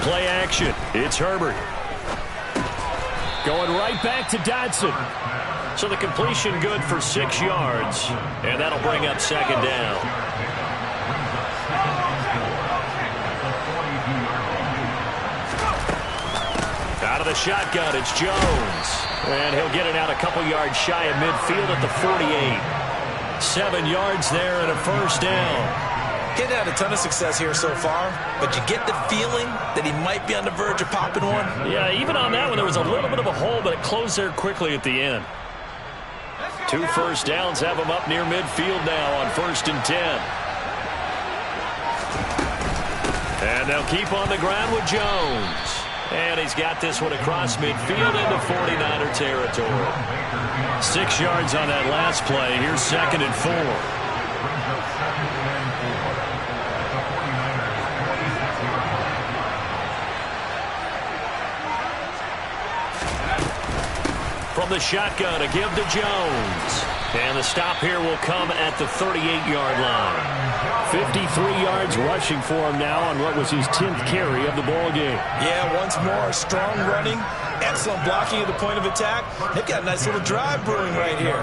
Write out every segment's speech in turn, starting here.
Play action. It's Herbert. Going right back to Dodson. So the completion good for 6 yards. And that'll bring up second down. Out of the shotgun, it's Jones. And he'll get it out a couple yards shy of midfield at the 48. 7 yards there and a first down. Getting had a ton of success here so far, but you get the feeling that he might be on the verge of popping one. Yeah, even on that one, there was a little bit of a hole, but it closed there quickly at the end. 2 first downs have him up near midfield now on 1st and 10. And they'll keep on the ground with Jones. And he's got this one across midfield into 49er territory. 6 yards on that last play. Here's 2nd and 4. From the shotgun, a give to Jones. And the stop here will come at the 38-yard line. 53 yards rushing for him now on what was his 10th carry of the ball game. Yeah, once more, strong running, excellent blocking at the point of attack. They've got a nice little drive brewing right here.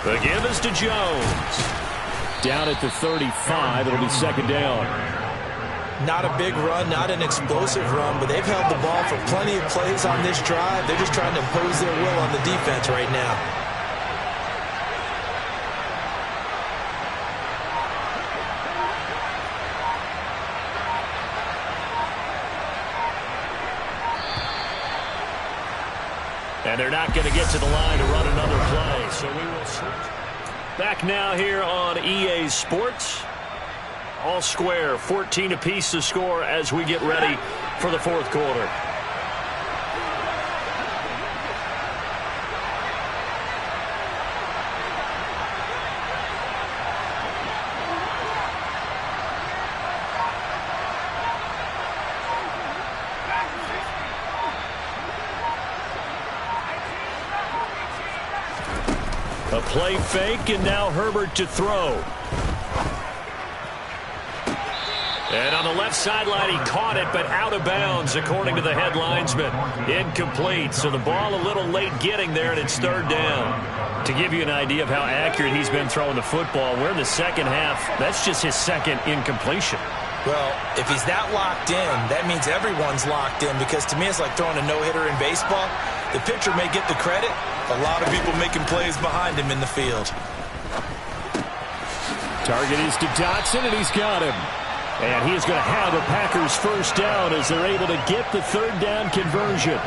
The give is to Jones. Down at the 35, it'll be second down. Not a big run, not an explosive run, but they've held the ball for plenty of plays on this drive. They're just trying to impose their will on the defense right now. And they're not going to get to the line to run another play. So we will switch. Back now here on EA Sports. All square, 14 apiece to score as we get ready for the 4th quarter. A play fake, and now Herbert to throw. And on the left sideline, he caught it, but out of bounds, according to the head linesman. Incomplete, so the ball a little late getting there, and it's 3rd down. To give you an idea of how accurate he's been throwing the football, we're in the second half. That's just his 2nd incompletion. Well, if he's that locked in, that means everyone's locked in, because to me it's like throwing a no-hitter in baseball. The pitcher may get the credit. A lot of people making plays behind him in the field. Target is to Dodson, and he's got him. And he is going to have a Packers first down as they're able to get the 3rd down conversion.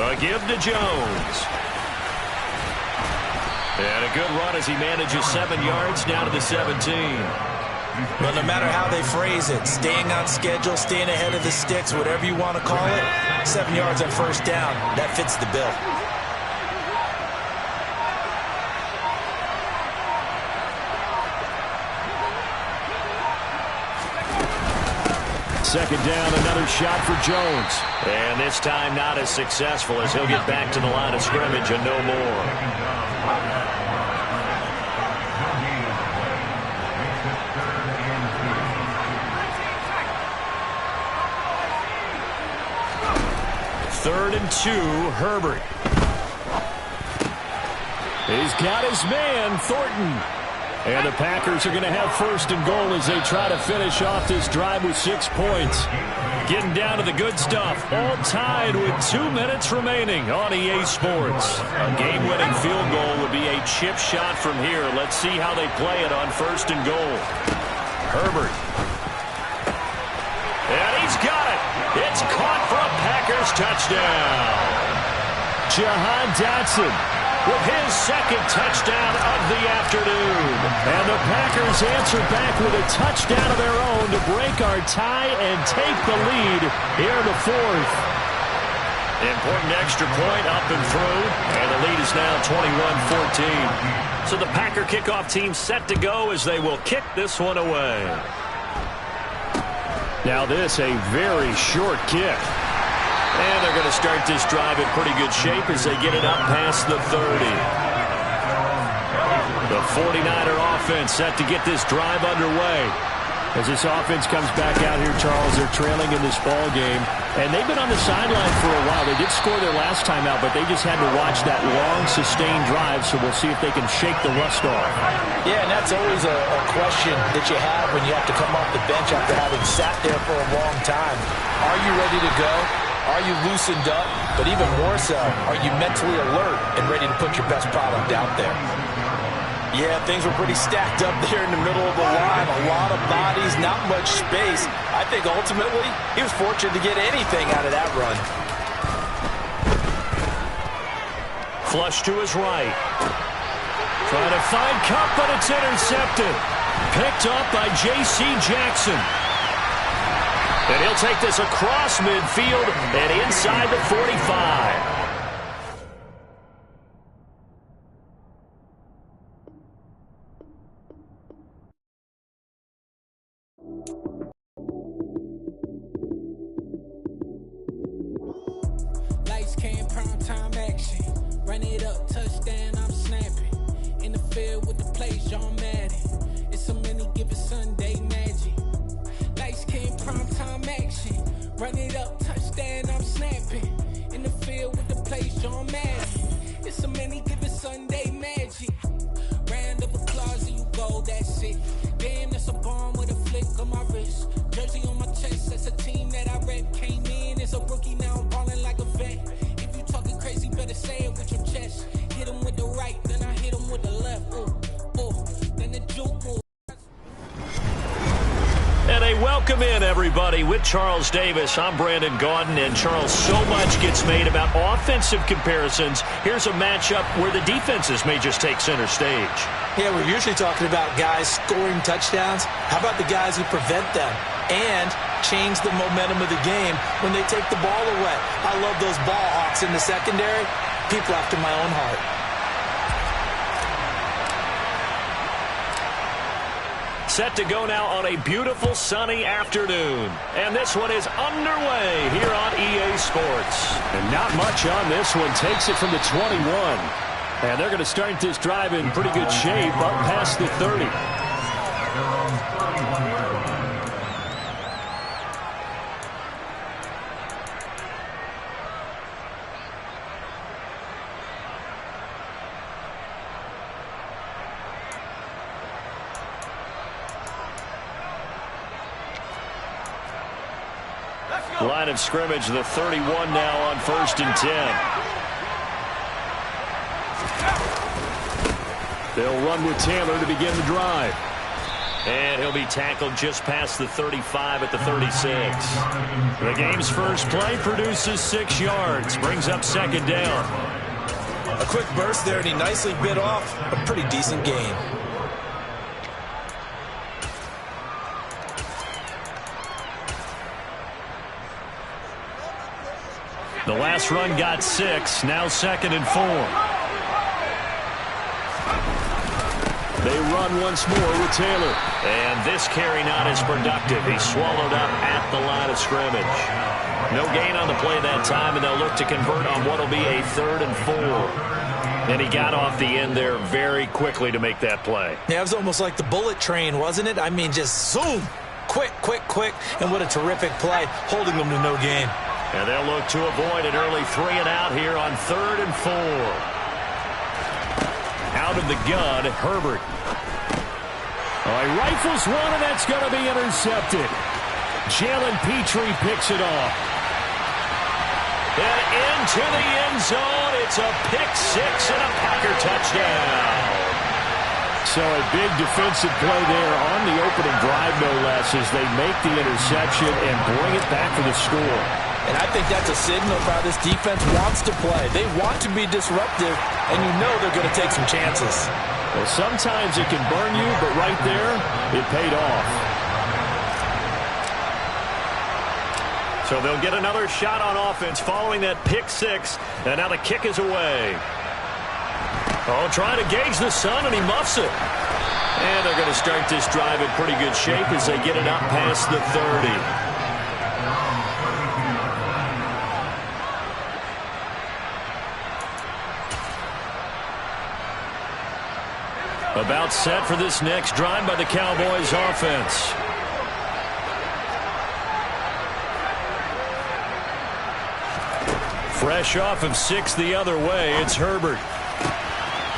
A give to Jones. And a good run as he manages 7 yards down to the 17. Well, no matter how they phrase it, staying on schedule, staying ahead of the sticks, whatever you want to call it, 7 yards on first down, that fits the bill. Second down, another shot for Jones. And this time not as successful as he'll get back to the line of scrimmage and no more. Third and 2, Herbert. He's got his man, Thornton. And the Packers are going to have 1st and goal as they try to finish off this drive with 6 points. Getting down to the good stuff. All tied with 2 minutes remaining on EA Sports. A game-winning field goal would be a chip shot from here. Let's see how they play it on 1st and goal. Herbert. And he's got it. It's caught for a Packers touchdown. Jahan Dotson with his 2nd touchdown of the afternoon. And the Packers answer back with a touchdown of their own to break our tie and take the lead here in the 4th. Important extra point up and through, and the lead is now 21-14. So the Packer kickoff team set to go as they will kick this one away. Now this, a very short kick. And they're going to start this drive in pretty good shape as they get it up past the 30. The 49er offense set to get this drive underway. As this offense comes back out here, Charles, they're trailing in this ball game. And they've been on the sideline for a while. They did score their last time out, but they just had to watch that long, sustained drive, so we'll see if they can shake the rust off. Yeah, and that's always a question that you have when you have to come off the bench after having sat there for a long time. Are you ready to go? Are you loosened up? But even more so, are you mentally alert and ready to put your best product out there? Yeah, things were pretty stacked up there in the middle of the line. A lot of bodies, not much space. I think ultimately he was fortunate to get anything out of that run. Flush to his right. Trying to find Cup, but it's intercepted. Picked up by J.C. Jackson. And he'll take this across midfield and inside the 45. Lights came, prime time action. Run it up, touchdown, I'm snapping. In the field with the play, John Madden. It's a many given Sunday magic. Lights came, prime time action. Run it up, touchdown, I'm snapping. In the field with the play, John Madden. It's a many given Sunday magic. Round of applause and you go, that's it. Damn, that's a bomb with a flick on my wrist. Jersey on my chest, that's a team that I rep. Came in as a rookie, now I'm balling like a vet. If you talking crazy, better say it with your chest. Hit him with the right, then I hit him with the left. Then the juke move. And a welcome in, everybody, with Charles Davis. I'm Brandon Gaudin, and Charles, so much gets made about offensive comparisons. Here's a matchup where the defenses may just take center stage. Yeah, we're usually talking about guys scoring touchdowns. How about the guys who prevent them and change the momentum of the game when they take the ball away? I love those ball hawks in the secondary. People after my own heart. Set to go now on a beautiful sunny afternoon. And this one is underway here on EA Sports. And not much on this one. Takes it from the 21. And they're going to start this drive in pretty good shape up past the 30. Line of scrimmage, the 31 now on 1st and 10. They'll run with Taylor to begin the drive. And he'll be tackled just past the 35 at the 36. The game's first play produces 6 yards. Brings up 2nd down. A quick burst there, and he nicely bit off a pretty decent gain. The last run got 6. Now 2nd and 4. They run once more with Taylor. And this carry not as productive. He's swallowed up at the line of scrimmage. No gain on the play that time, and they'll look to convert on what will be a 3rd and 4. And he got off the end there very quickly to make that play. Yeah, it was almost like the bullet train, wasn't it? I mean, just zoom. Quick, quick, quick. And what a terrific play, holding them to no gain. And they'll look to avoid an early 3 and out here on 3rd and 4. Out of the gun, Herbert. He rifles one, and that's going to be intercepted. Jalen Petrie picks it off. And into the end zone. It's a pick 6 and a Packer touchdown. So a big defensive play there on the opening drive, no less, as they make the interception and bring it back for the score. And I think that's a signal of how this defense wants to play. They want to be disruptive, and you know they're going to take some chances. Well, sometimes it can burn you, but right there, it paid off. So they'll get another shot on offense following that pick six. And now the kick is away. Oh, trying to gauge the sun, and he muffs it. And they're going to start this drive in pretty good shape as they get it up past the 30. About set for this next drive by the Cowboys offense. Fresh off of 6 the other way, it's Herbert.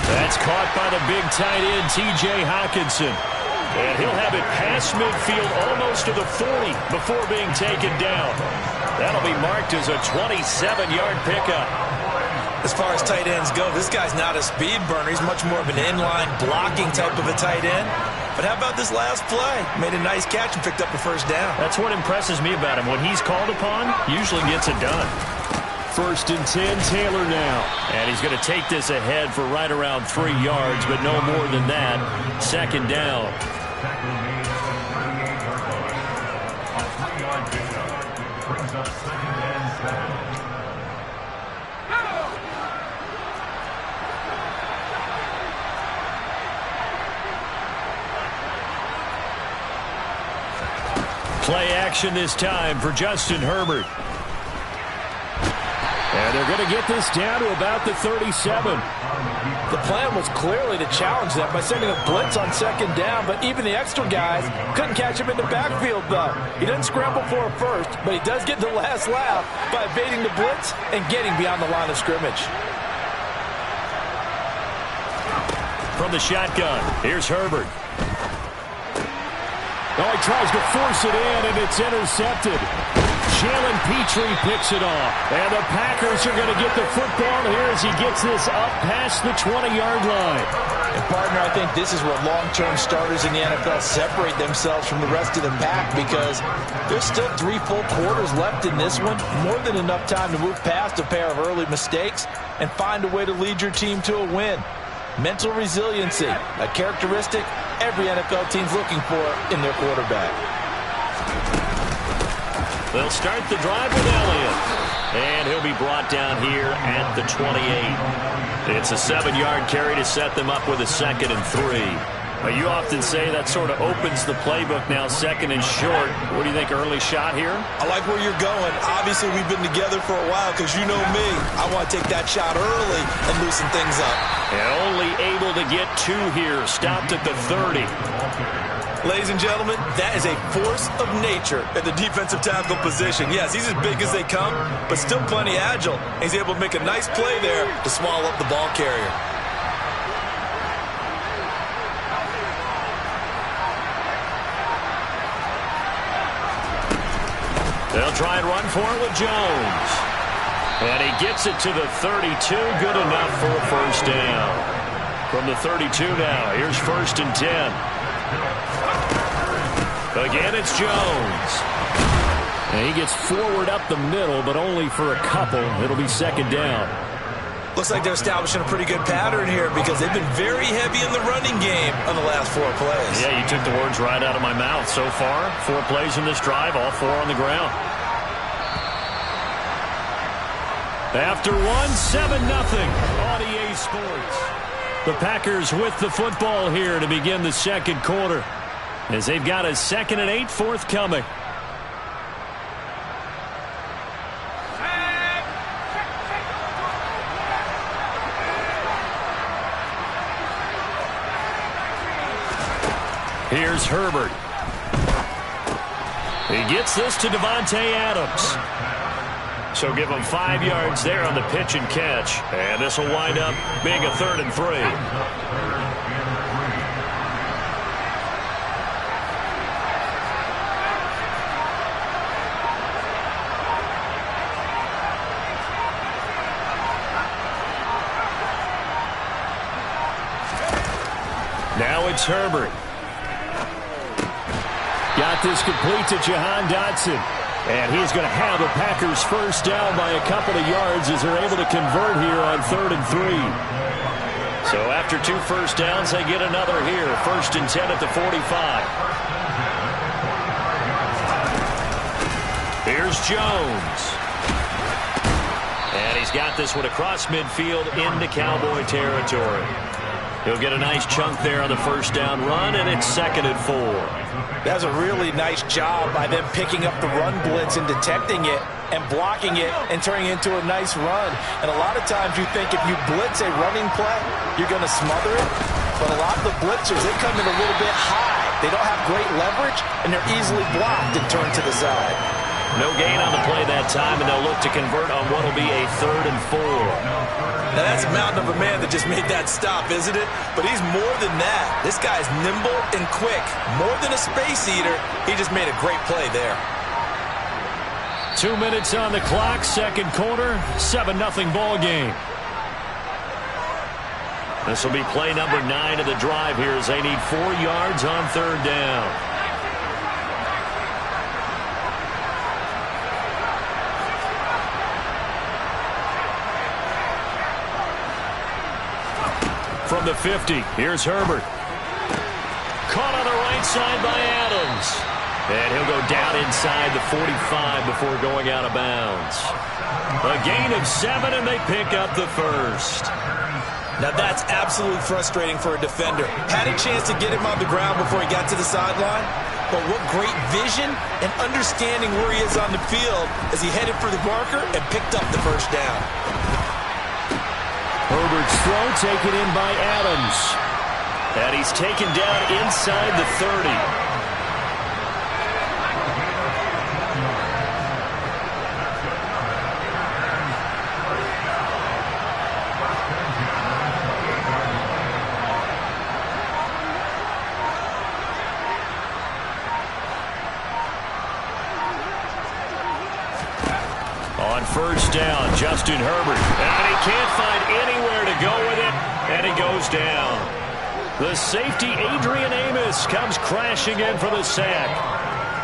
That's caught by the big tight end, T.J. Hockenson. And he'll have it past midfield almost to the 40 before being taken down. That'll be marked as a 27-yard pickup. As far as tight ends go, this guy's not a speed burner. He's much more of an inline blocking type of a tight end. But how about this last play? Made a nice catch and picked up a first down. That's what impresses me about him. When he's called upon, usually gets it done. 1st and 10, Taylor now. And he's going to take this ahead for right around 3 yards, but no more than that. 2nd down. Play action this time for Justin Herbert. And they're going to get this down to about the 37. The plan was clearly to challenge them by sending a blitz on 2nd down, but even the extra guys couldn't catch him in the backfield, though. He doesn't scramble for a first, but he does get the last laugh by evading the blitz and getting beyond the line of scrimmage. From the shotgun, here's Herbert. Oh, he tries to force it in, and it's intercepted. Jalen Petrie picks it off. And the Packers are going to get the football here as he gets this up past the 20-yard line. And, partner, I think this is where long-term starters in the NFL separate themselves from the rest of the pack, because there's still 3 full quarters left in this one. More than enough time to move past a pair of early mistakes and find a way to lead your team to a win. Mental resiliency, a characteristic every NFL team's looking for in their quarterback. They'll start the drive with Elliott. And he'll be brought down here at the 28. It's a 7-yard carry to set them up with a 2nd and 3. You often say that sort of opens the playbook now, 2nd and short. What do you think, early shot here? I like where you're going. Obviously, we've been together for a while because you know me. I want to take that shot early and loosen things up. And only able to get 2 here. Stopped at the 30. Ladies and gentlemen, that is a force of nature at the defensive tackle position. Yes, he's as big as they come, but still plenty agile. He's able to make a nice play there to swallow up the ball carrier. They'll try and run for it with Jones. And he gets it to the 32. Good enough for a first down. From the 32 now, here's 1st and 10. Again, it's Jones. And he gets forward up the middle, but only for a couple. It'll be 2nd down. Looks like they're establishing a pretty good pattern here because they've been very heavy in the running game on the last 4 plays. Yeah, you took the words right out of my mouth. So far, 4 plays in this drive, all 4 on the ground. After 1, 7-0 on EA Sports. The Packers with the football here to begin the 2nd quarter, as they've got a 2nd and 8 forthcoming. Here's Herbert. He gets this to Devontae Adams. So give him 5 yards there on the pitch and catch. And this will wind up being a 3rd and 3. Now it's Herbert. Got this complete to Jahan Dotson. And he's going to have the Packers first down by a couple of yards as they're able to convert here on 3rd and 3. So after 2 first downs, they get another here. 1st and 10 at the 45. Here's Here's Jones. And he's got this one across midfield into Cowboy territory. He'll get a nice chunk there on the first down run, and it's 2nd and 4. That's a really nice job by them picking up the run blitz and detecting it and blocking it and turning it into a nice run. And a lot of times you think if you blitz a running play, you're going to smother it. But a lot of the blitzers, they come in a little bit high. They don't have great leverage, and they're easily blocked and turned to the side. No gain on the play that time, and they'll look to convert on what will be a 3rd and 4. Now, that's a mountain of a man that just made that stop, isn't it? But he's more than that. This guy's nimble and quick. More than a space eater, he just made a great play there. 2 minutes on the clock, 2nd quarter, 7-0 ball game. This will be play number 9 of the drive here as they need 4 yards on 3rd down. From the 50, here's Herbert. Caught on the right side by Adams. And he'll go down inside the 45 before going out of bounds. A gain of 7, and they pick up the first. Now that's absolutely frustrating for a defender. Had a chance to get him on the ground before he got to the sideline. But what great vision and understanding where he is on the field as he headed for the marker and picked up the first down. Herbert's throw taken in by Adams. And he's taken down inside the 30. On first down, Justin Herbert. And he can't find anywhere to go with it, and he goes down. The safety, Adrian Amos, comes crashing in for the sack.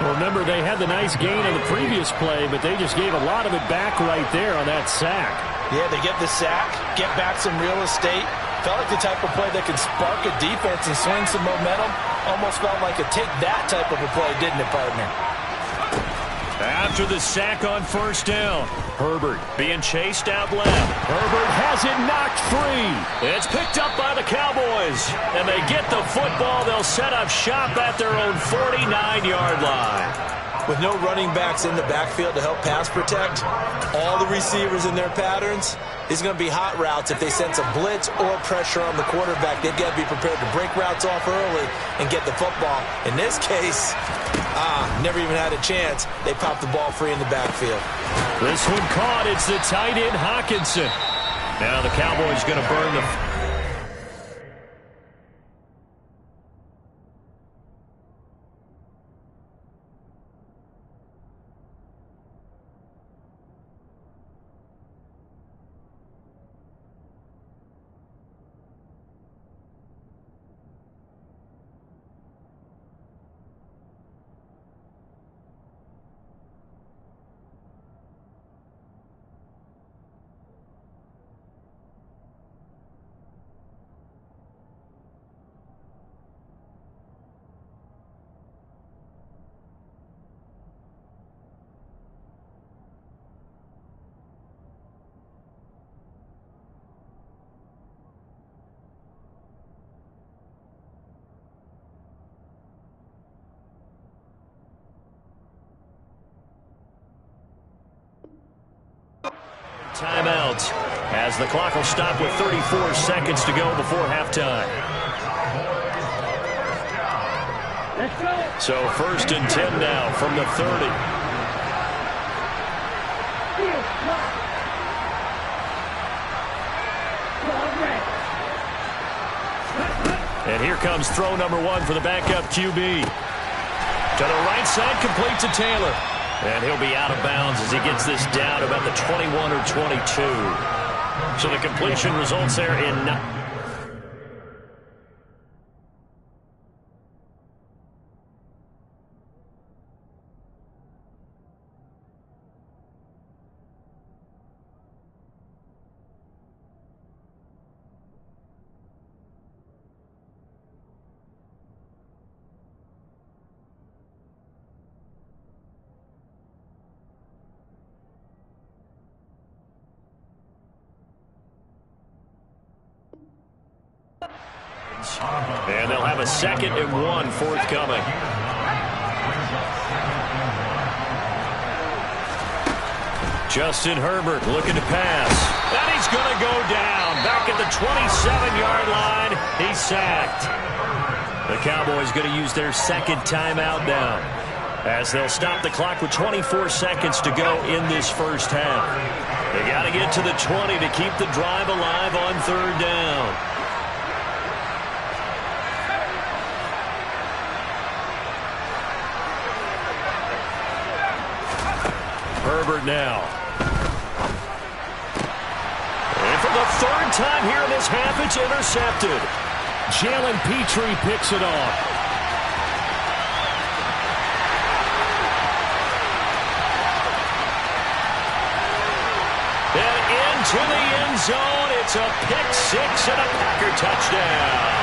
Well, remember, they had the nice gain on the previous play, but they just gave a lot of it back right there on that sack. Yeah, they get the sack, get back some real estate. Felt like the type of play that could spark a defense and swing some momentum. Almost felt like a take that type of a play, didn't it, partner? After the sack on first down, Herbert being chased out left. Herbert has it knocked free. It's picked up by the Cowboys, and they get the football. They'll set up shop at their own 49-yard line. With no running backs in the backfield to help pass protect, all the receivers in their patterns, it's going to be hot routes. If they sense a blitz or pressure on the quarterback, they've got to be prepared to break routes off early and get the football. In this case, never even had a chance. They popped the ball free in the backfield. This one caught. It's the tight end, Hawkinson. Now the Cowboys going to burn the... Timeout, as the clock will stop with 34 seconds to go before halftime. So 1st and 10 now from the 30. And here comes throw number 1 for the backup QB. To the right side, complete to Taylor. And he'll be out of bounds as he gets this down about the 21 or 22. So the completion results there in... yards. And they'll have a 2nd and 1 forthcoming. Justin Herbert looking to pass. And he's going to go down. Back at the 27-yard line. He's sacked. The Cowboys going to use their 2nd timeout now, as they'll stop the clock with 24 seconds to go in this first half. They got to get to the 20 to keep the drive alive on 3rd down. Herbert now. And for the 3rd time here in this half, it's intercepted. Jalen Petrie picks it off. And into the end zone. It's a pick-6 and a Packer touchdown.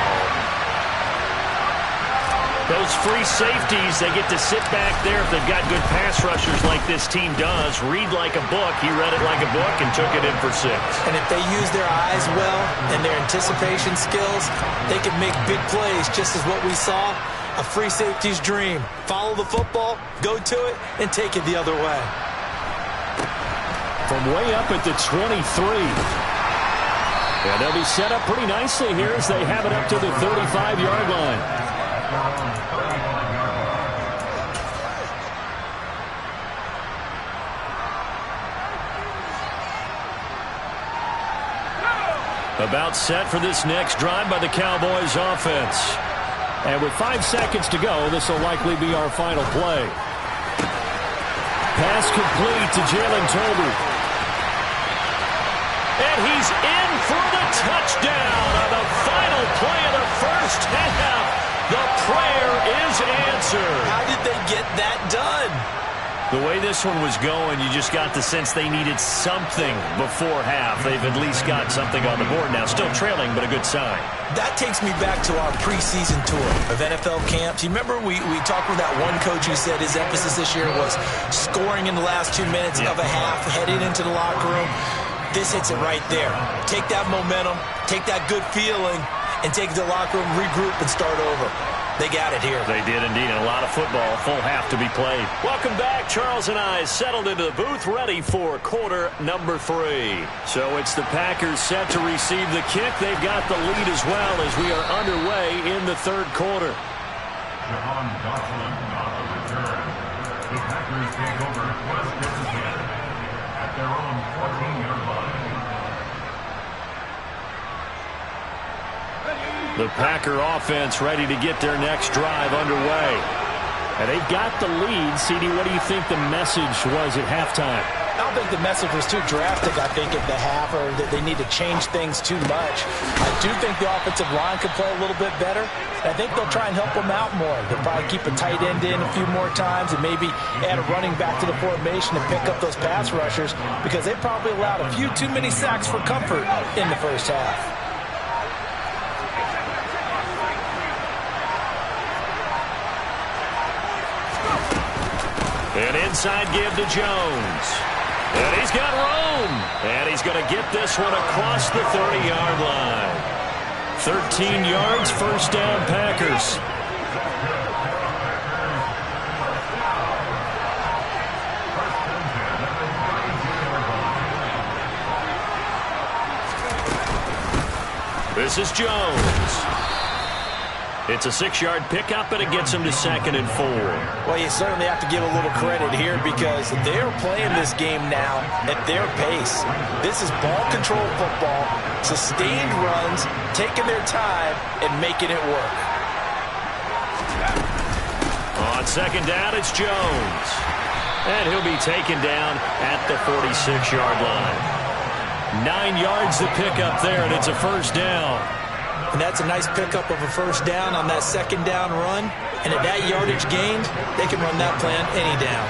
Those free safeties, they get to sit back there if they've got good pass rushers like this team does. Read like a book. He read it like a book and took it in for 6. And if they use their eyes well and their anticipation skills, they can make big plays, just as what we saw. A free safety's dream. Follow the football, go to it, and take it the other way. From way up at the 23. And they'll be set up pretty nicely here as they have it up to the 35-yard line. About set for this next drive by the Cowboys offense. And with 5 seconds to go, this will likely be our final play. Pass complete to Jalen Tolbert. And he's in for the touchdown on the final play of the first half. The prayer is answered. How did they get that done? The way this one was going, you just got the sense they needed something before half. They've at least got something on the board now. Still trailing, but a good sign. That takes me back to our preseason tour of NFL camps. You remember we talked with that one coach who said his emphasis this year was scoring in the last 2 minutes of a half, heading into the locker room. This hits it right there. Take that momentum, take that good feeling, and take it to the locker room, regroup, and start over. They got it here. They did indeed, and a lot of football, full half to be played. Welcome back. Charles and I settled into the booth, ready for quarter number 3. So it's the Packers set to receive the kick. They've got the lead as well as we are underway in the 3rd quarter. Shawn Gosselin on the return. The Packers take over West Virginia at their own 14-yard line. The Packer offense ready to get their next drive underway. And they've got the lead. CD, what do you think the message was at halftime? I don't think the message was too drastic, I think, at the half, or that they need to change things too much. I do think the offensive line could play a little bit better. I think they'll try and help them out more. They'll probably keep a tight end in a few more times and maybe add a running back to the formation and pick up those pass rushers, because they probably allowed a few too many sacks for comfort in the first half. An inside give to Jones. And he's got room. And he's going to get this one across the 30-yard line. 13 yards, first down, Packers. This is Jones. It's a 6-yard pickup, and it gets him to 2nd and 4. Well, you certainly have to give a little credit here, because they're playing this game now at their pace. This is ball control football, sustained runs, taking their time, and making it work. On 2nd down, it's Jones. And he'll be taken down at the 46-yard line. 9 yards to pick up there, and it's a first down. And that's a nice pickup of a first down on that 2nd down run. And at that yardage gained, they can run that plan any down.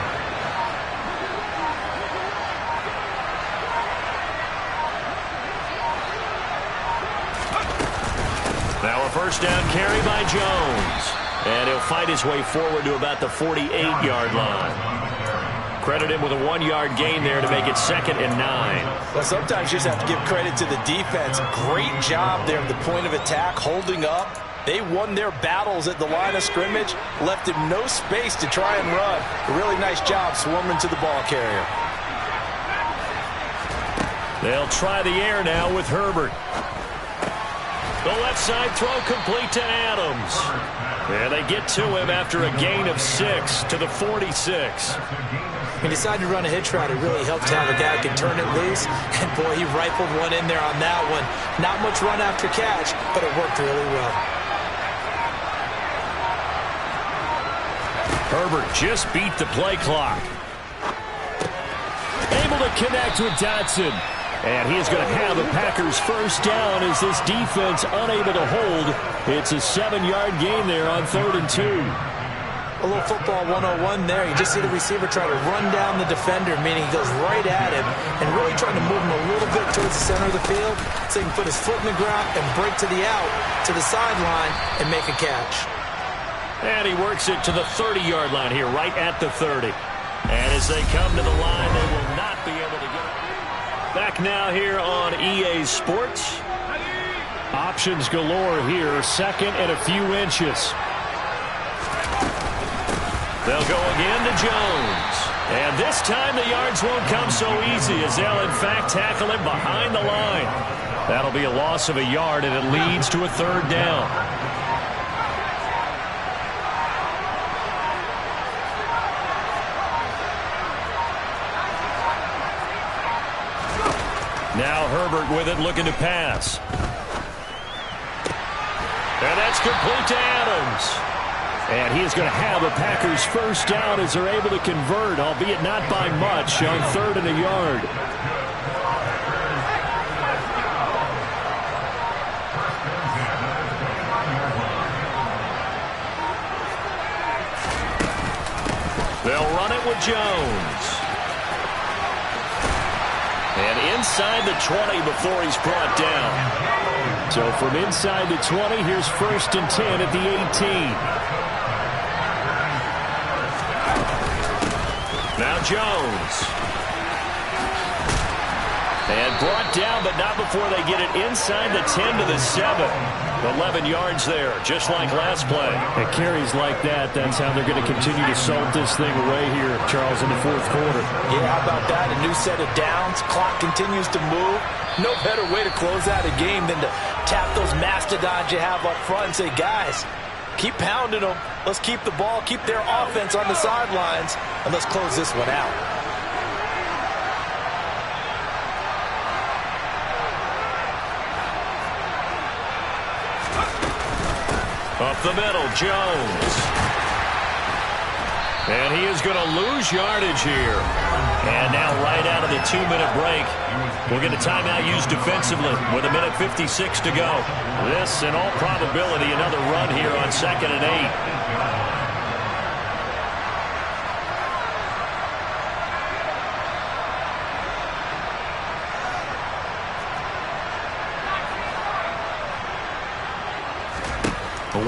Now a first down carry by Jones. And he'll fight his way forward to about the 48-yard line. Credit him with a 1-yard gain there to make it 2nd and 9. Well, sometimes you just have to give credit to the defense. Great job there at the point of attack, holding up. They won their battles at the line of scrimmage, left him no space to try and run. A really nice job swarming to the ball carrier. They'll try the air now with Herbert. The left side throw complete to Adams. And they get to him after a gain of 6 to the 46. He decided to run a hitch route. It really helped to have a guy who can turn it loose. And, boy, he rifled one in there on that one. Not much run after catch, but it worked really well. Herbert just beat the play clock. Able to connect with Dotson. And he is going to have the Packers first down as this defense unable to hold. It's a 7-yard gain there on 3rd and 2. A little football 101 there. You just see the receiver try to run down the defender, meaning he goes right at him and really trying to move him a little bit towards the center of the field so he can put his foot in the ground and break to the out, to the sideline, and make a catch. And he works it to the 30-yard line here, right at the 30. And as they come to the line, they will not be able to get it. Back now here on EA Sports. Options galore here, 2nd and a few inches. They'll go again to Jones. And this time the yards won't come so easy as they'll in fact tackle him behind the line. That'll be a loss of a yard and it leads to a 3rd down. Now Herbert with it, looking to pass. And that's complete to Adams. And he is going to have the Packers first down as they're able to convert, albeit not by much, on 3rd and a yard. They'll run it with Jones. And inside the 20 before he's brought down. So from inside the 20, here's 1st and 10 at the 18. Now Jones. And brought down, but not before they get it inside the 10 to the 7. 11 yards there, just like last play. And carries like that, that's how they're going to continue to salt this thing away here, Charles, in the 4th quarter. Yeah, how about that? A new set of downs. Clock continues to move. No better way to close out a game than to tap those mastodons you have up front and say, guys, keep pounding them. Let's keep the ball, keep their offense on the sidelines, and let's close this one out. Up the middle, Jones. And he is going to lose yardage here. And now right out of the 2-minute break, we'll get a timeout used defensively with 1:56 to go. This, in all probability, another run here on 2nd and 8.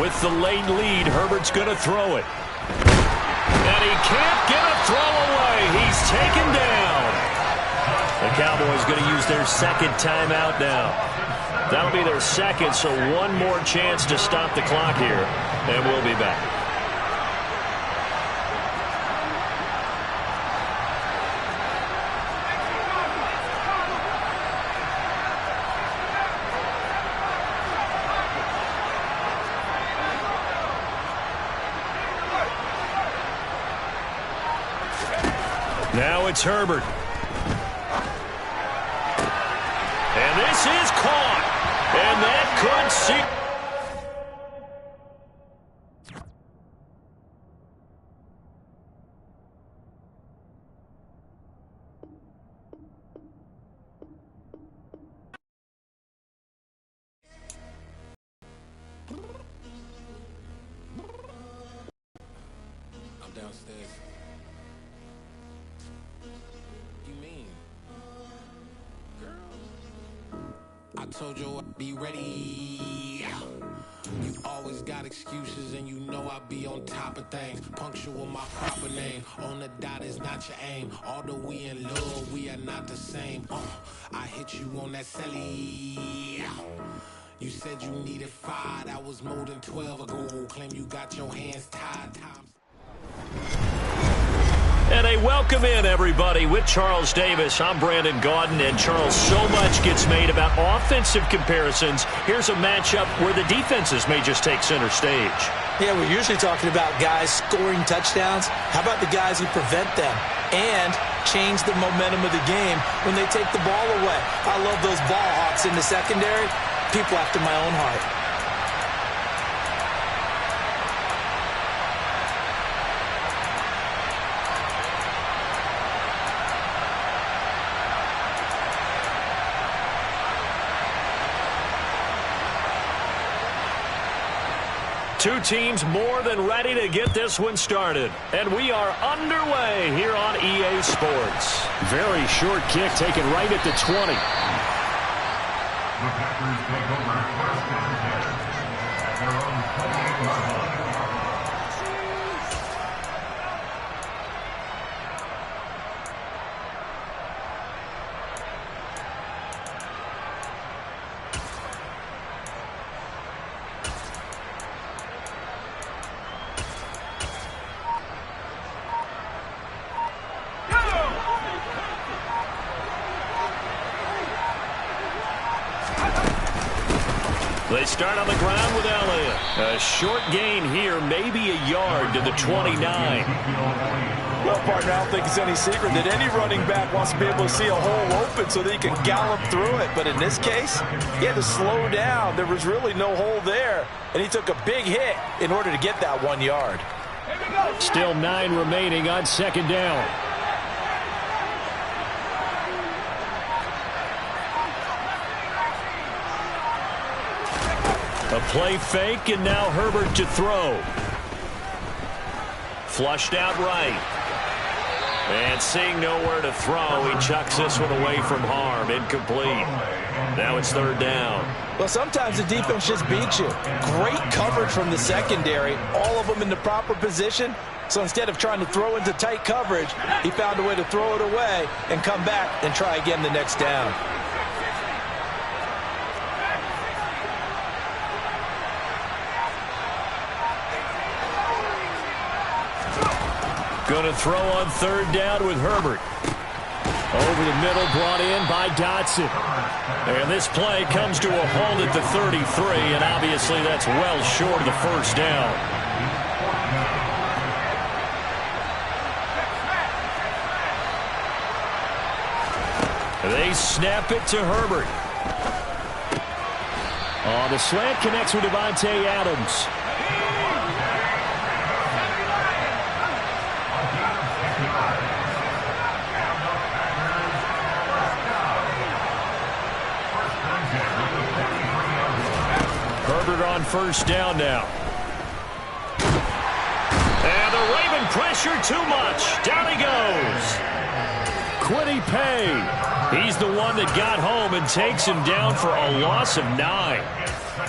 With the late lead, Herbert's going to throw it. And he can't get a throw away. He's taken down. The Cowboys going to use their 2nd timeout now. That'll be their 2nd, so one more chance to stop the clock here. And we'll be back. Now it's Herbert. And this is caught. And that could see. I'm downstairs. I told you I'd be ready. You always always got excuses, and you know I be on top of things. Punctual my proper name. On the dot is not your aim. Although we in love, we are not the same. I hit you on that celly. You said you needed 5. That was more than 12 ago. Claim you got your hands tied. And a welcome in, everybody, with Charles Davis. I'm Brandon Gaudin, and Charles, so much gets made about offensive comparisons. Here's a matchup where the defenses may just take center stage. Yeah, we're usually talking about guys scoring touchdowns. How about the guys who prevent them and change the momentum of the game when they take the ball away? I love those ball hawks in the secondary. People after my own heart. 2 teams more than ready to get this one started. And we are underway here on EA Sports. Very short kick taken right at the 20. The Packers take over first and 10 at their own 28-yard line. They start on the ground with Elliott. A short gain here, maybe a yard to the 29. Well, partner, I don't think it's any secret that any running back wants to be able to see a hole open so that he can gallop through it. But in this case, he had to slow down. There was really no hole there, and he took a big hit in order to get that 1 yard. Still 9 remaining on second down. A play fake, and now Herbert to throw. Flushed out right. And seeing nowhere to throw, he chucks this one away from harm. Incomplete. Now it's third down. Well, sometimes the defense just beats you. Great coverage from the secondary. All of them in the proper position. So instead of trying to throw into tight coverage, he found a way to throw it away and come back and try again the next down. Going to throw on third down with Herbert. Over the middle, brought in by Dotson. And this play comes to a halt at the 33, and obviously that's well short of the first down. They snap it to Herbert. The slant connects with Devontae Adams. Herbert on first down now. And the Raven pressure too much. Down he goes. Quiddy Pay. He's the one that got home and takes him down for a loss of 9.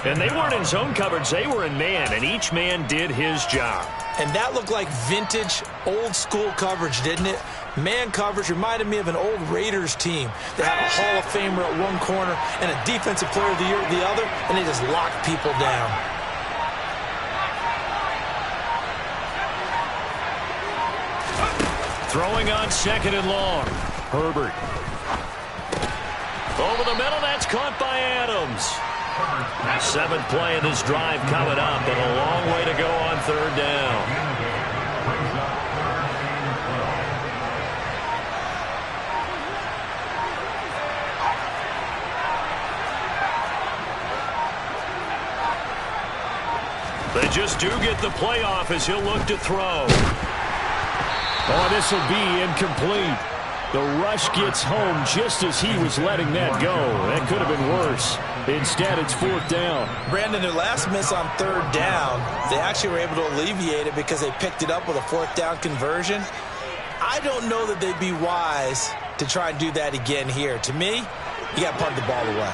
And they weren't in zone coverage. They were in man, and each man did his job. And that looked like vintage, old-school coverage, didn't it? Man coverage reminded me of an old Raiders team that had a Hall of Famer at one corner and a Defensive Player of the Year at the other, and they just locked people down. Throwing on second and long. Herbert. Over the middle, that's caught by Adams. 7th play of this drive coming up, and a long way to go on third down. They just do get the playoff as he'll look to throw. Oh, this will be incomplete. The rush gets home just as he was letting that go. That could have been worse. Instead, it's 4th down. Brandon, their last miss on third down, they actually were able to alleviate it because they picked it up with a 4th down conversion. I don't know that they'd be wise to try and do that again here. To me, you got to punt the ball away.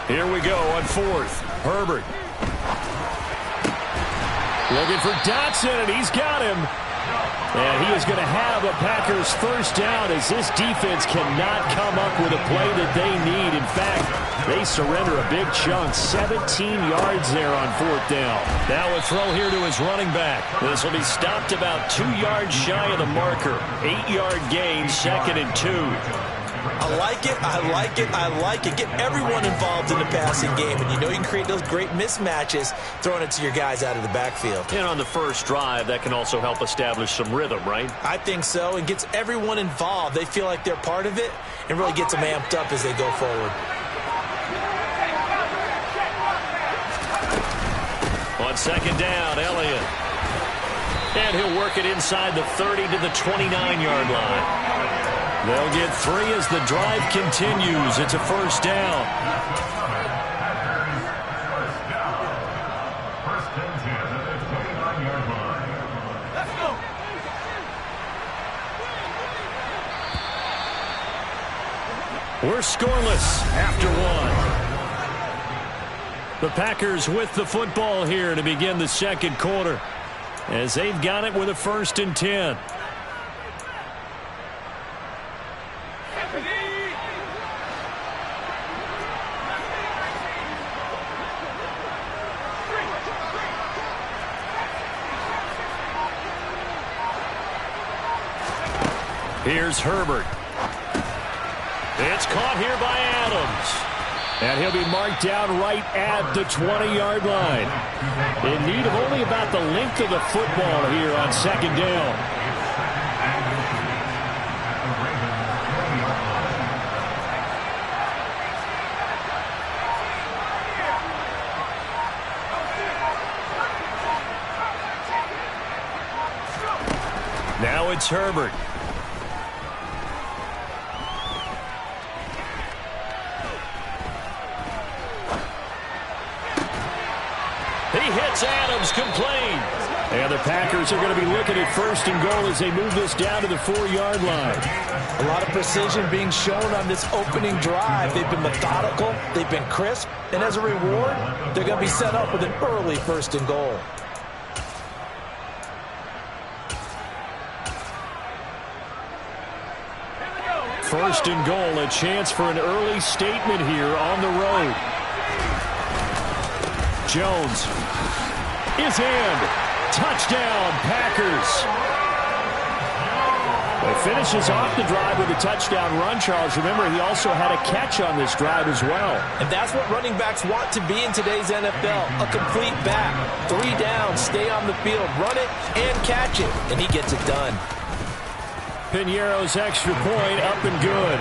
Here we go on fourth. Herbert. Looking for Dotson, and he's got him. And he is going to have a Packers first down as this defense cannot come up with a play that they need. In fact, they surrender a big chunk. 17 yards there on fourth down. Now a throw here to his running back. This will be stopped about 2 yards shy of the marker. 8-yard gain, 2nd and 2. I like it, I like it, I like it. Get everyone involved in the passing game, and you know you can create those great mismatches throwing it to your guys out of the backfield. And on the first drive, that can also help establish some rhythm, right? I think so, and gets everyone involved. They feel like they're part of it and really gets them amped up as they go forward. On second down, Elliott. And he'll work it inside the 30 to the 29-yard line. They'll get 3 as the drive continues. It's a first down. First and 10 at the 29-yard line. Let's go. We're scoreless after 1. The Packers with the football here to begin the second quarter, as they've got it with a first and 10. Here's Herbert. It's caught here by Adams. And he'll be marked down right at the 20-yard line. In need of only about the length of the football here on second down. Now it's Herbert. He hits Adams, complete. And the Packers are going to be looking at first and goal as they move this down to the 4-yard line. A lot of precision being shown on this opening drive. They've been methodical, they've been crisp, and as a reward, they're going to be set up with an early first and goal. First and goal, a chance for an early statement here on the road. Jones is in. Touchdown, Packers. He finishes off the drive with a touchdown run, Charles. Remember, he also had a catch on this drive as well. And that's what running backs want to be in today's NFL. A complete back. 3 down, stay on the field, run it, and catch it. And he gets it done. Piñeiro's extra point up and good.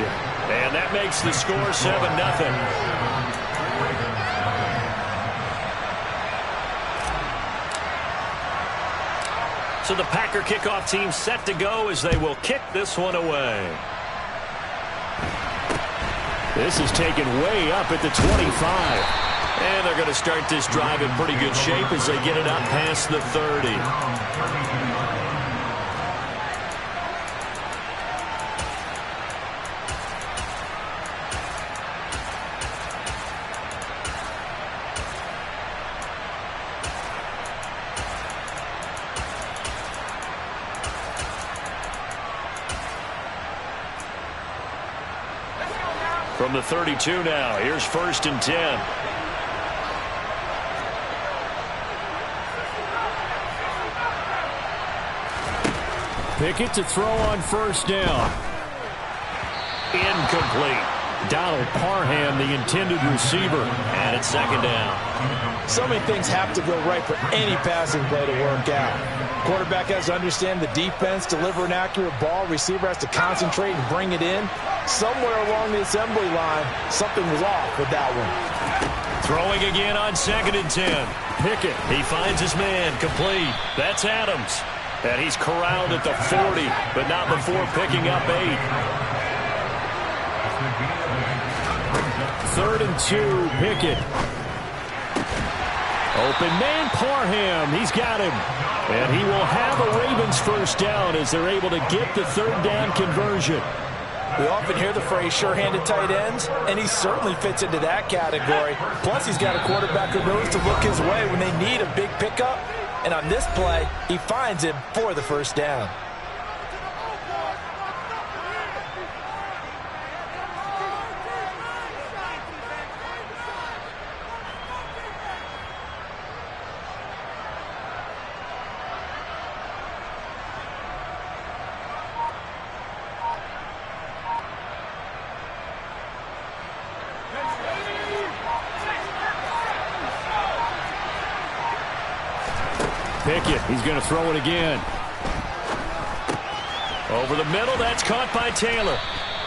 And that makes the score 7-0. So the Packer kickoff team set to go as they will kick this one away. This is taken way up at the 25. And they're going to start this drive in pretty good shape as they get it up past the 30. From the 32 now, here's first and 10. Pickett to throw on first down. Incomplete. Donald Parham, the intended receiver, and it's second down. So many things have to go right for any passing play to work out. Quarterback has to understand the defense, deliver an accurate ball. Receiver has to concentrate and bring it in. Somewhere along the assembly line, something was off with that one. Throwing again on second and 10. Pickett, he finds his man, complete. That's Adams. And he's corralled at the 40, but not before picking up 8. 3rd and 2, Pickett. Open man, Parham. He's got him. And he will have a Ravens first down as they're able to get the 3rd down conversion. We often hear the phrase sure-handed tight ends, and he certainly fits into that category. Plus, he's got a quarterback who knows to look his way when they need a big pickup. And on this play, he finds him for the first down. Pickett, he's going to throw it again. Over the middle, that's caught by Taylor.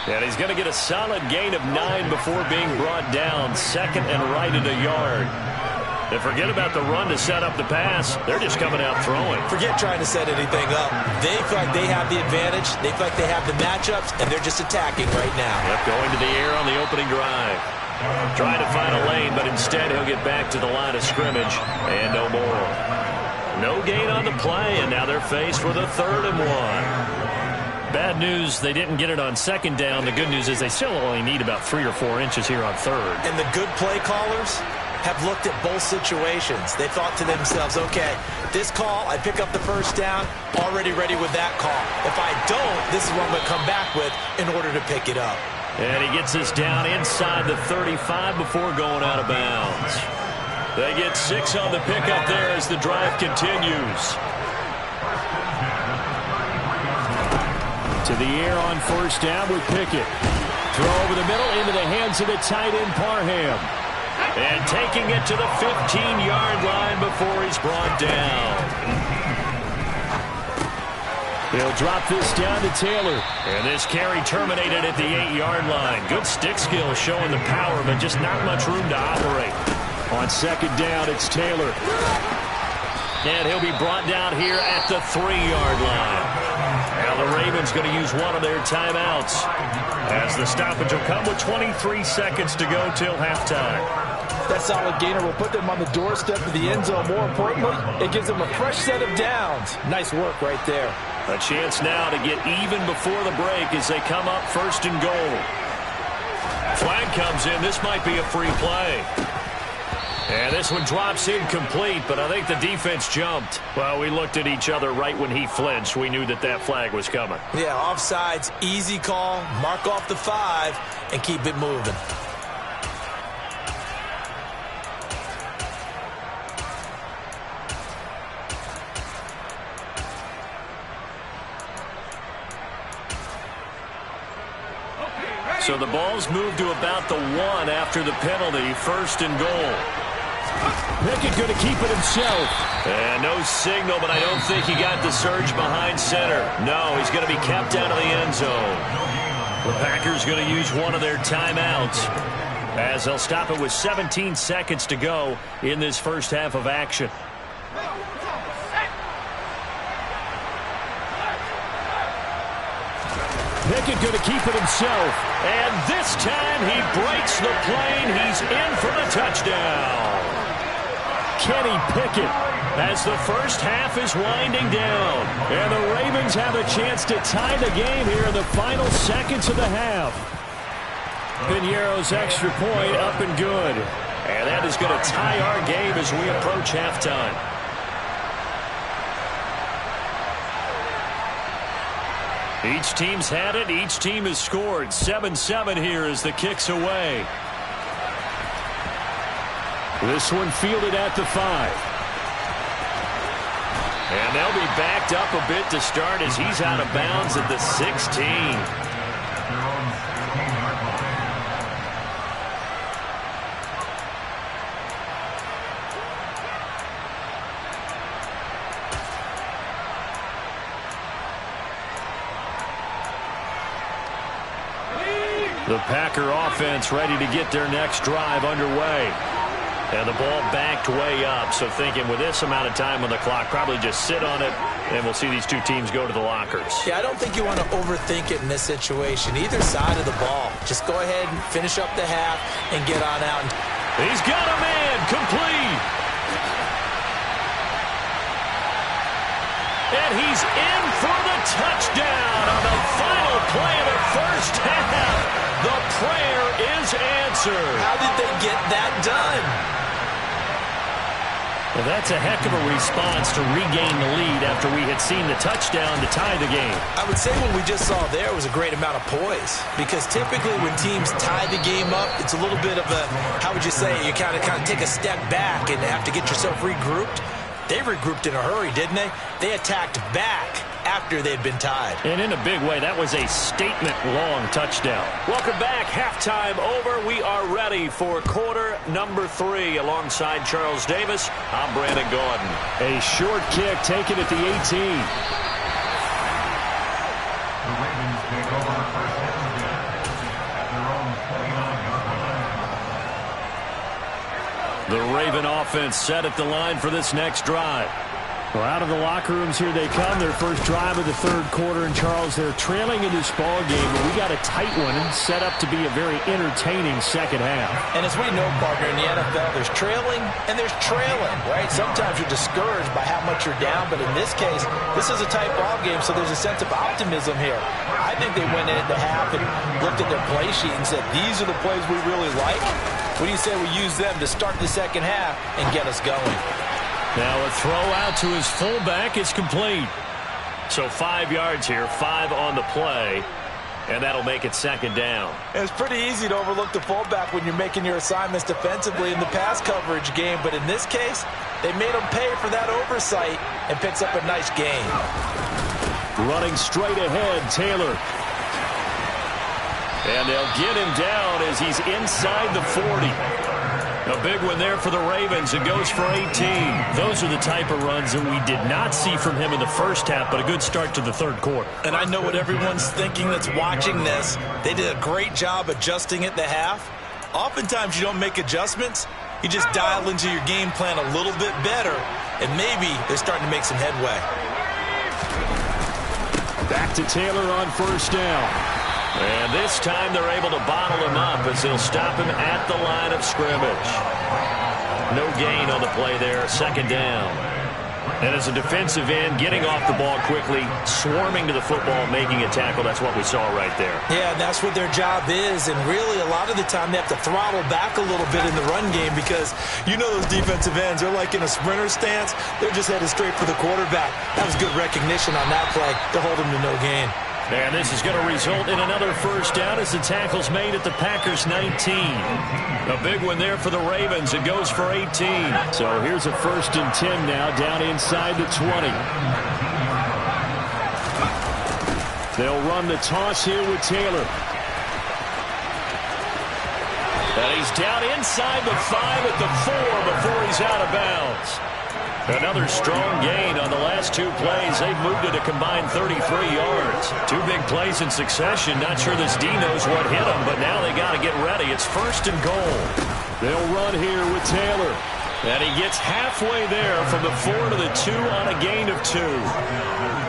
And he's going to get a solid gain of 9 before being brought down. Second and right at a yard. And forget about the run to set up the pass. They're just coming out throwing. Forget trying to set anything up. They feel like they have the advantage. They feel like they have the matchups, and they're just attacking right now. Yep, going to the air on the opening drive. Trying to find a lane, but instead he'll get back to the line of scrimmage. And no more. No gain on the play, and now they're faced with a 3rd and 1. Bad news, they didn't get it on 2nd down. The good news is they still only need about 3 or 4 inches here on 3rd. And the good play callers have looked at both situations. They thought to themselves, okay, this call, I pick up the first down, already ready with that call. If I don't, this is what I'm going to come back with in order to pick it up. And he gets us down inside the 35 before going out of bounds. They get 6 on the pickup there as the drive continues. To the air on 1st down with Pickett. Throw over the middle into the hands of the tight end Parham. And taking it to the 15-yard line before he's brought down. He'll drop this down to Taylor. And this carry terminated at the 8-yard line. Good stick skill showing the power, but just not much room to operate. On 2nd down, it's Taylor. And he'll be brought down here at the 3-yard line. Now the Ravens going to use one of their timeouts, as the stoppage will come with 23 seconds to go till halftime. That solid gainer will put them on the doorstep of the end zone. More importantly, it gives them a fresh set of downs. Nice work right there. A chance now to get even before the break as they come up 1st and goal. Flag comes in. This might be a free play. And this one drops incomplete, but I think the defense jumped. Well, we looked at each other right when he flinched. We knew that that flag was coming. Yeah, offsides, easy call, mark off the 5, and keep it moving. So the ball's moved to about the 1 after the penalty, 1st and goal. Pickett going to keep it himself. And no signal, but I don't think he got the surge behind center. No, he's going to be kept out of the end zone. The Packers going to use one of their timeouts, as they'll stop it with 17 seconds to go in this first half of action. Pickett going to keep it himself. And this time he breaks the plane. He's in for the touchdown. Kenny Pickett, as the first half is winding down. And the Ravens have a chance to tie the game here in the final seconds of the half. Piñeiro's extra point up and good. And that is going to tie our game as we approach halftime. Each team's had it. Each team has scored. 7-7 here as the kick's away. This one fielded at the 5. And they'll be backed up a bit to start as he's out of bounds at the 16. The Packer offense ready to get their next drive underway. And the ball backed way up, so thinking with this amount of time on the clock, probably just sit on it, and we'll see these two teams go to the lockers. Yeah, I don't think you want to overthink it in this situation. Either side of the ball. Just go ahead and finish up the half and get on out. He's got a man, complete. And he's in for the touchdown on the final play of the first half. The prayer is answered. How did they get that done? Well, that's a heck of a response to regain the lead after we had seen the touchdown to tie the game. I would say what we just saw there was a great amount of poise, because typically when teams tie the game up, it's a little bit of a, how would you say, you kind of take a step back and have to get yourself regrouped. They regrouped in a hurry, didn't they? They attacked back after they'd been tied. And in a big way, that was a statement-long touchdown. Welcome back. Halftime over. We are ready for quarter number 3. Alongside Charles Davis, I'm Brandon Gordon. A short kick taken at the 18. The Ravens take over first and 10 at their own 29-yard line. The Raven offense set at the line for this next drive. Well, out of the locker rooms here they come. Their first drive of the third quarter. And, Charles, they're trailing in this ball game, but we got a tight one and set up to be a very entertaining second half. And as we know, partner, in the NFL, there's trailing and there's trailing, right? Sometimes you're discouraged by how much you're down, but in this case, this is a tight ball game, so there's a sense of optimism here. I think they went in at the half and looked at their play sheet and said, these are the plays we really like. What do you say we use them to start the second half and get us going? Now a throw out to his fullback is complete. So 5 yards here, 5 on the play, and that'll make it second down. And it's pretty easy to overlook the fullback when you're making your assignments defensively in the pass coverage game, but in this case, they made him pay for that oversight and picks up a nice gain. Running straight ahead, Taylor. And they'll get him down as he's inside the 40. A big one there for the Ravens. It goes for 18. Those are the type of runs that we did not see from him in the first half, but a good start to the third quarter. And I know what everyone's thinking that's watching this. They did a great job adjusting at the half. Oftentimes you don't make adjustments. You just dial into your game plan a little bit better, and maybe they're starting to make some headway. Back to Taylor on first down. And this time they're able to bottle him up as they'll stop him at the line of scrimmage. No gain on the play there, second down. And as a defensive end, getting off the ball quickly, swarming to the football, making a tackle, that's what we saw right there. Yeah, that's what their job is, and really a lot of the time they have to throttle back a little bit in the run game because you know those defensive ends, they're like in a sprinter stance, they're just headed straight for the quarterback. That was good recognition on that play to hold him to no gain. And this is going to result in another first down as the tackle's made at the Packers' 19. A big one there for the Ravens. It goes for 18. So here's a 1st and 10 now down inside the 20. They'll run the toss here with Taylor. And he's down inside the 5 at the 4 before he's out of bounds. Another strong gain on the last 2 plays. They've moved it a combined 33 yards. 2 big plays in succession. Not sure this D knows what hit them, but now they got to get ready. It's 1st and goal. They'll run here with Taylor. And he gets halfway there from the 4 to the 2 on a gain of 2.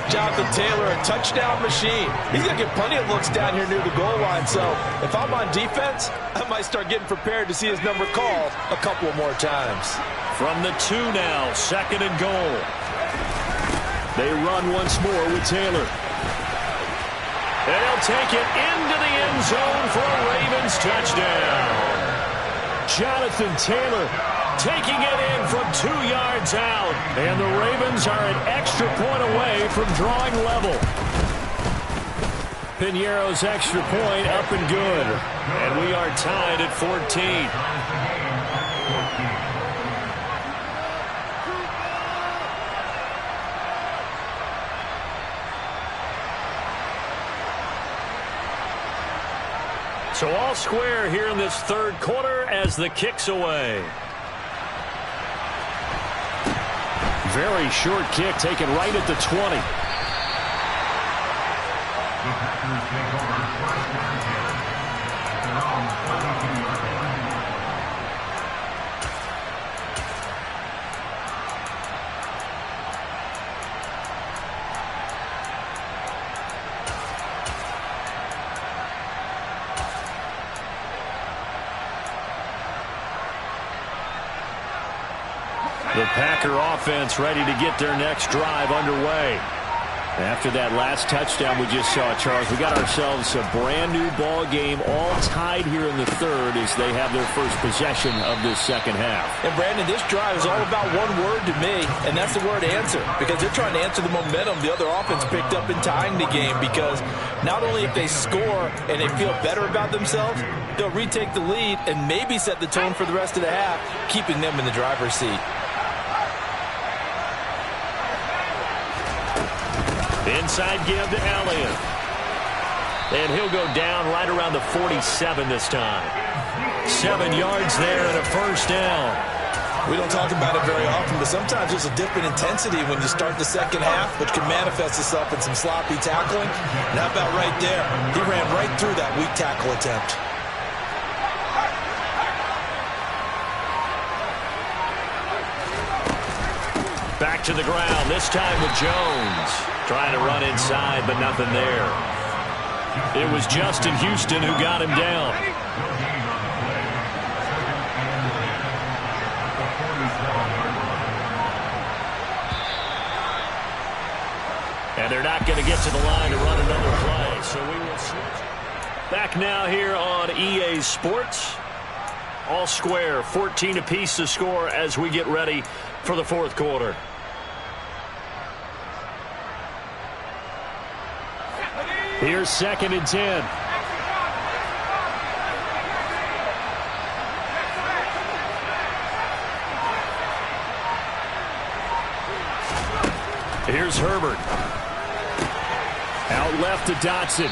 Jonathan Taylor, a touchdown machine. He's going to get plenty of looks down here near the goal line, so if I'm on defense, I might start getting prepared to see his number called a couple more times. From the 2 now, 2nd and goal. They run once more with Taylor. And he'll take it into the end zone for a Ravens touchdown. Jonathan Taylor taking it in from 2 yards out. And the Ravens are an extra point away from drawing level. Piñeiro's extra point up and good. And we are tied at 14. So all square here in this third quarter as the kick's away. Very short kick taken right at the 20. The Packers take over first and 10 at their own 22-yard line. The Packer offense ready to get their next drive underway. After that last touchdown we just saw, Charles, we got ourselves a brand new ball game, all tied here in the third as they have their first possession of this second half. And Brandon, this drive is all about one word to me, and that's the word answer, because they're trying to answer the momentum the other offense picked up in tying the game, because not only if they score and they feel better about themselves, they'll retake the lead and maybe set the tone for the rest of the half, keeping them in the driver's seat. Inside give to Elliott. And he'll go down right around the 47 this time. 7 yards there and a first down. We don't talk about it very often, but sometimes there's a dip in intensity when you start the second half, which can manifest itself in some sloppy tackling. And how about right there? He ran right through that weak tackle attempt. Back to the ground, this time with Jones. Trying to run inside, but nothing there. It was Justin Houston who got him down. And they're not going to get to the line to run another play, so we will switch. Back now here on EA Sports. All square, 14 apiece to score as we get ready for the fourth quarter. Here's 2nd and 10. Here's Herbert. Out left to Dotson.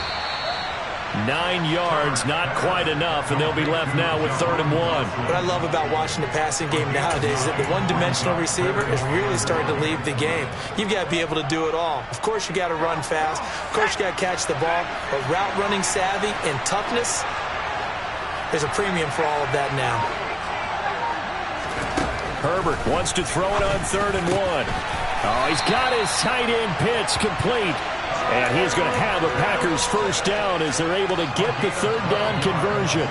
9 yards, not quite enough, and they'll be left now with 3rd and 1. What I love about watching the passing game nowadays is that the one-dimensional receiver is really starting to leave the game. You've got to be able to do it all. Of course, you got to run fast. Of course, you got to catch the ball. But route running savvy and toughness, there's a premium for all of that now. Herbert wants to throw it on 3rd and 1. Oh, he's got his tight end pitch complete. And he's going to have a Packers first down as they're able to get the 3rd down conversion.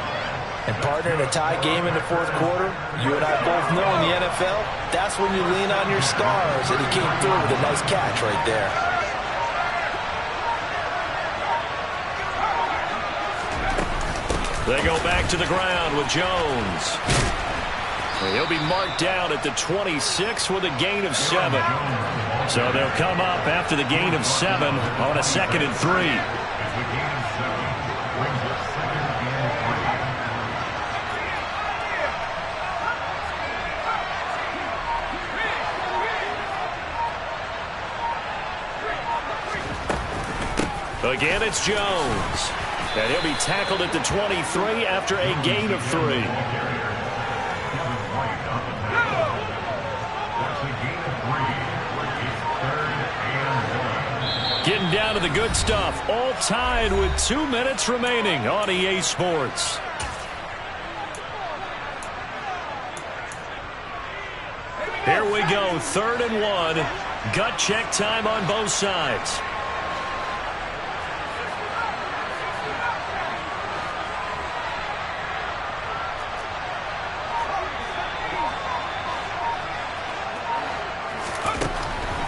And partner, in a tie game in the fourth quarter, you and I both know in the NFL, that's when you lean on your stars. And he came through with a nice catch right there. They go back to the ground with Jones. He'll be marked down at the 26 with a gain of 7. So they'll come up after the gain of 7 on a 2nd and 3. Again, it's Jones. And he'll be tackled at the 23 after a gain of 3. Getting down to the good stuff. All tied with 2 minutes remaining on EA Sports. Here we go, 3rd and 1. Gut check time on both sides.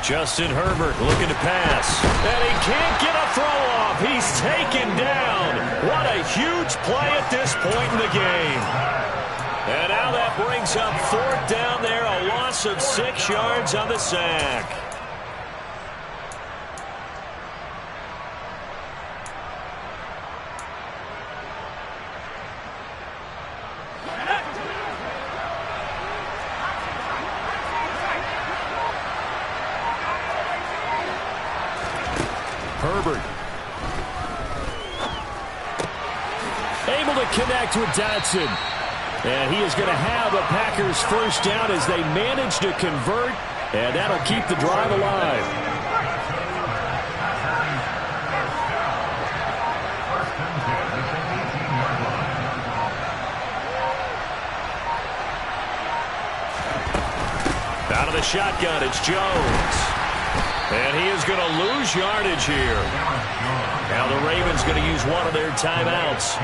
Justin Herbert looking to pass. And he can't get a throw off. He's taken down. What a huge play at this point in the game. And now that brings up 4th down there. A loss of 6 yards on the sack. Herbert. Able to connect with Dotson. And he is going to have a Packers first down as they manage to convert. And that'll keep the drive alive. Out of the shotgun, it's Jones. And he is going to lose yardage here. Now the Ravens going to use one of their timeouts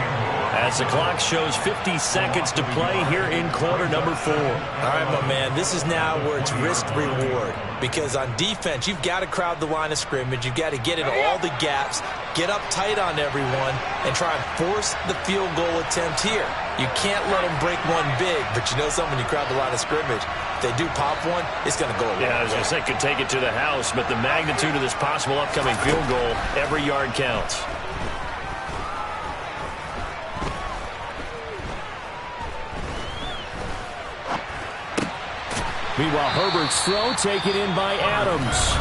as the clock shows 50 seconds to play here in quarter number 4. All right, my man, this is now where it's risk-reward. Because on defense, you've got to crowd the line of scrimmage. You've got to get in all the gaps, get up tight on everyone, and try and force the field goal attempt here. You can't let them break one big, but you know something, you crowd the line of scrimmage. If they do pop one, it's going to go away. Yeah, I was going to say, could take it to the house, but the magnitude of this possible upcoming field goal, every yard counts. Meanwhile, Herbert's throw taken in by Adams.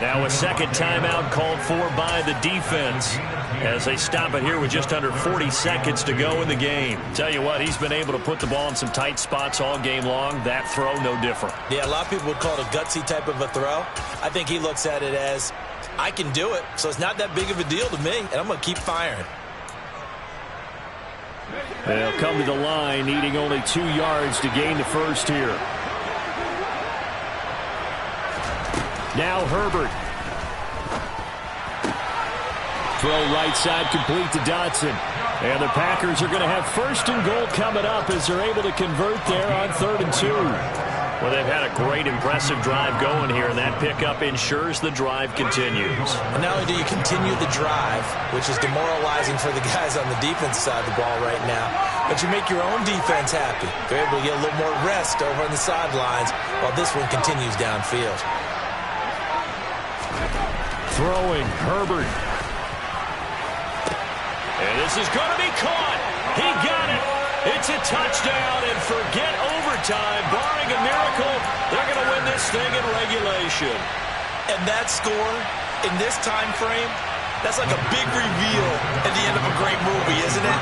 Now a second timeout called for by the defense as they stop it here with just under 40 seconds to go in the game. Tell you what, he's been able to put the ball in some tight spots all game long. That throw, no different. Yeah, a lot of people would call it a gutsy type of a throw. I think he looks at it as, I can do it, so it's not that big of a deal to me, and I'm going to keep firing. They'll come to the line, needing only 2 yards to gain the first here. Now Herbert. Throw right side complete to Dotson. And the Packers are going to have first and goal coming up as they're able to convert there on 3rd and 2. Well, they've had a great, impressive drive going here, and that pickup ensures the drive continues. And not only do you continue the drive, which is demoralizing for the guys on the defense side of the ball right now, but you make your own defense happy. They're able to get a little more rest over on the sidelines while this one continues downfield. Throwing, Herbert. And this is going to be caught. He got it. It's a touchdown, and forget overtime. Barring a miracle, they're going to win this thing in regulation. And that score in this time frame, that's like a big reveal at the end of a great movie, isn't it?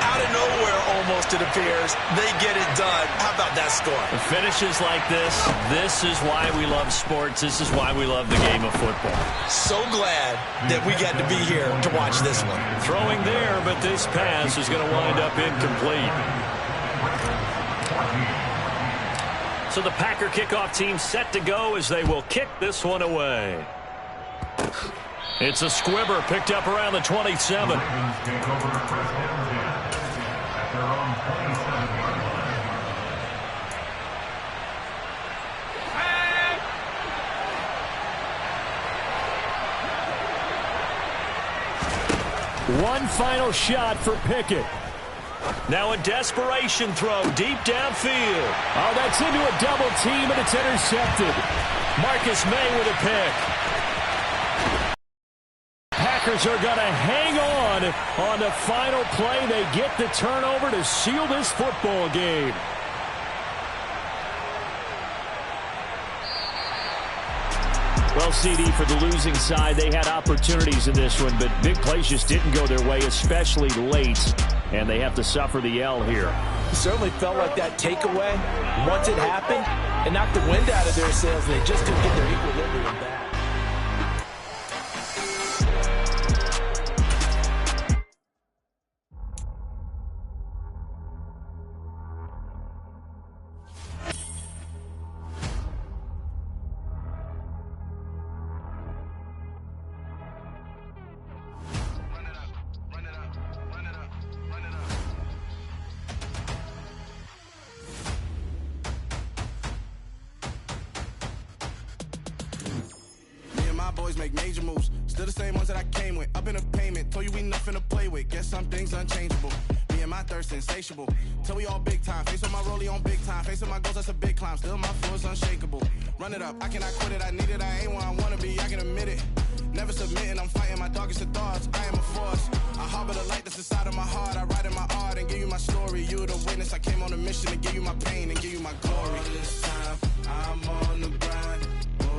Out of nowhere, almost, it appears. They get it done. How about that score? Finishes like this is why we love sports. This is why we love the game of football. So glad that we got to be here to watch this one. Throwing there, but this pass is going to wind up incomplete. So the Packer kickoff team set to go as they will kick this one away. It's a squibber picked up around the 27. One final shot for Pickett. Now a desperation throw deep downfield. Oh, that's into a double team, and it's intercepted. Marcus May with a pick. Packers are going to hang on the final play. They get the turnover to seal this football game. Well, CD, for the losing side, they had opportunities in this one, but big plays just didn't go their way, especially late, and they have to suffer the L here. It certainly felt like that takeaway, once it happened, it knocked the wind out of their sails, and they just couldn't get their equilibrium back. Boys make major moves, still the same ones that I came with. Up in a payment, told you we nothing to play with. Guess some things unchangeable. Me and my thirst insatiable. Till we all big time. Face on my rollie on big time. Face on my goals, that's a big climb. Still my flow is unshakable. Run it up, I cannot quit it. I need it, I ain't where I wanna be. I can admit it. Never submitting, I'm fighting my darkest of thoughts. I am a force. I harbor the light that's inside of my heart. I write in my art and give you my story. You the witness. I came on a mission to give you my pain and give you my glory. All this time, I'm on the grind.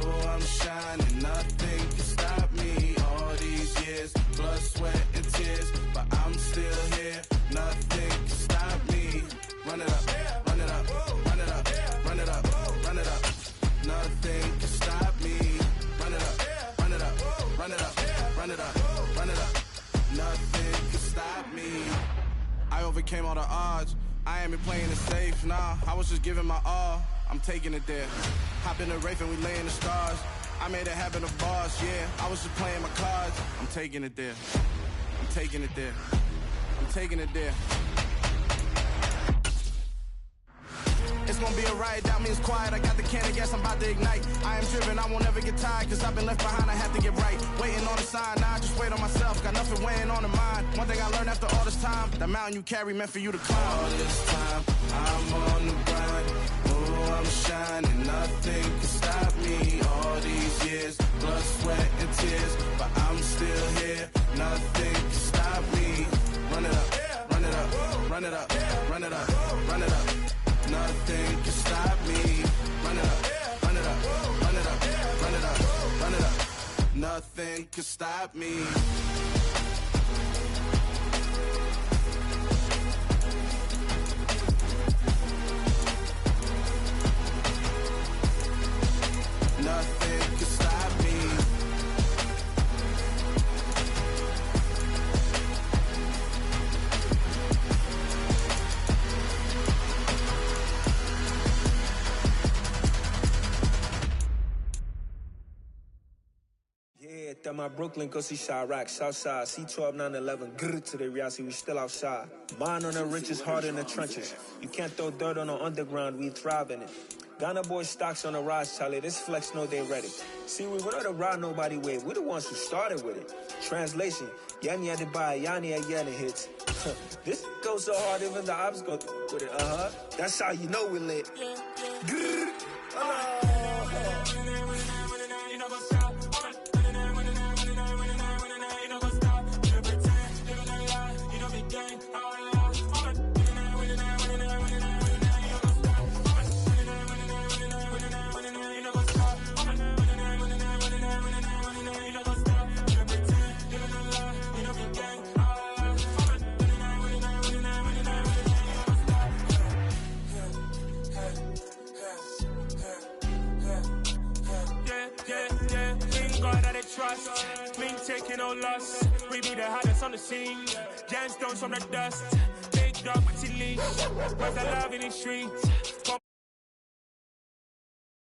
Oh, I'm shining. Nothing can stop me. All these years, blood, sweat, and tears, but I'm still here. Nothing can stop me. Run it up, run it up, run it up, run it up, run it up. Nothing can stop me. Run it up, run it up, run it up, run it up, run it up. Nothing can stop me. I overcame all the odds. I ain't been playing it safe, nah. I was just giving my all. I'm taking it there. Hop in the Wraith and we lay in the stars. I made it happen to boss, yeah. I was just playing my cards. I'm taking it there. I'm taking it there. I'm taking it there. It's gonna be a riot, that means quiet. I got the can of gas, I'm about to ignite. I am driven, I won't ever get tired, cause I've been left behind, I have to get right. Waiting on the sign, now I just wait on myself. Got nothing weighing on the mind. One thing I learned after all this time, the mountain you carry meant for you to climb. All this time, I'm on the grind. Oh, I'm shining, nothing can stop me. All these years, blood, sweat, and tears, but I'm still here. Nothing can stop me. Run it up, run it up, run it up, run it up, run it up. Nothing can stop me. Run it up, run it up, run it up, run it up, run it up. Nothing can stop me. Nothing can stop me. At my Brooklyn, go see Chirac, Southside, C12, 911, grrr to the reality, we still outside. Mine on the richest, heart in the trenches. You can't throw dirt on the underground, we thrive in it. Ghana boys stocks on the rise, Charlie, this flex know they ready. See, we were the ride nobody with, we the ones who started with it. Translation, Yanni had to buy, Yanni had Yanni hits. This goes so hard, even the ops go with it, That's how you know we lit. Grrr, trust, we ain't taking no loss. We be the hottest on the scene. Gemstones from the dust. Big dog with your leash. Where's the love in the streets?